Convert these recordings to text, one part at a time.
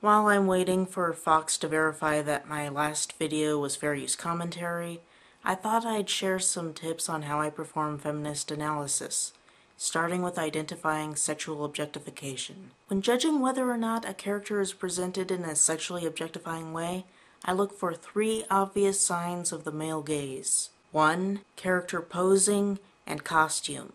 While I'm waiting for Fox to verify that my last video was fair use commentary, I thought I'd share some tips on how I perform feminist analysis, starting with identifying sexual objectification. When judging whether or not a character is presented in a sexually objectifying way, I look for 3 obvious signs of the male gaze. 1. Character posing and costume.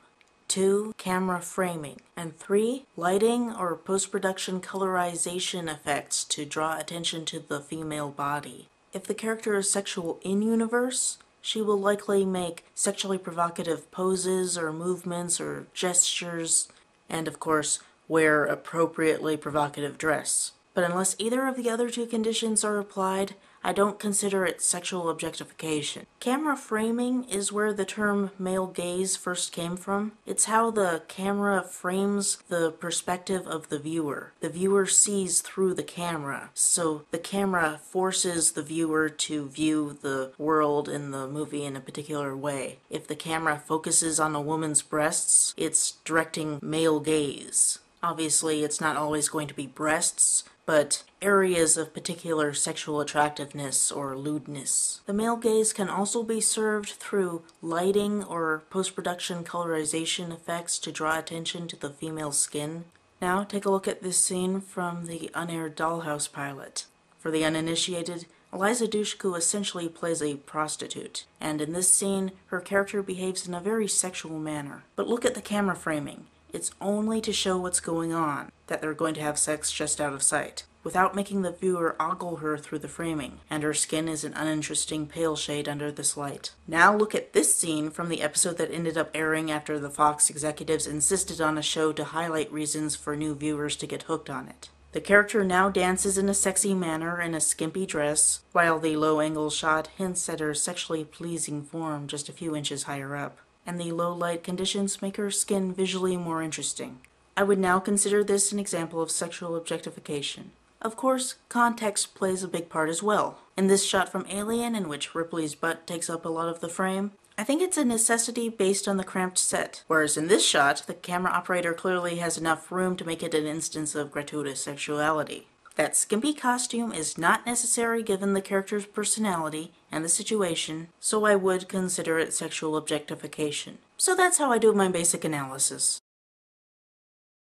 2. Camera framing. And 3. Lighting or post-production colorization effects to draw attention to the female body. If the character is sexual in-universe, she will likely make sexually provocative poses or movements or gestures, and of course, wear appropriately provocative dress. But unless either of the other 2 conditions are applied, I don't consider it sexual objectification. Camera framing is where the term male gaze first came from. It's how the camera frames the perspective of the viewer. The viewer sees through the camera, so the camera forces the viewer to view the world in the movie in a particular way. If the camera focuses on a woman's breasts, it's directing male gaze. Obviously, it's not always going to be breasts, but areas of particular sexual attractiveness or lewdness. The male gaze can also be served through lighting or post-production colorization effects to draw attention to the female skin. Now take a look at this scene from the unaired Dollhouse pilot. For the uninitiated, Eliza Dushku essentially plays a prostitute, and in this scene, her character behaves in a very sexual manner. But look at the camera framing. It's only to show what's going on, that they're going to have sex just out of sight, without making the viewer ogle her through the framing, and her skin is an uninteresting pale shade under this light. Now look at this scene from the episode that ended up airing after the Fox executives insisted on a show to highlight reasons for new viewers to get hooked on it. The character now dances in a sexy manner in a skimpy dress, while the low-angle shot hints at her sexually pleasing form just a few inches higher up, and the low light conditions make her skin visually more interesting. I would now consider this an example of sexual objectification. Of course, context plays a big part as well. In this shot from Alien, in which Ripley's butt takes up a lot of the frame, I think it's a necessity based on the cramped set, whereas in this shot, the camera operator clearly has enough room to make it an instance of gratuitous sexuality. That skimpy costume is not necessary given the character's personality and the situation, so I would consider it sexual objectification. So that's how I do my basic analysis.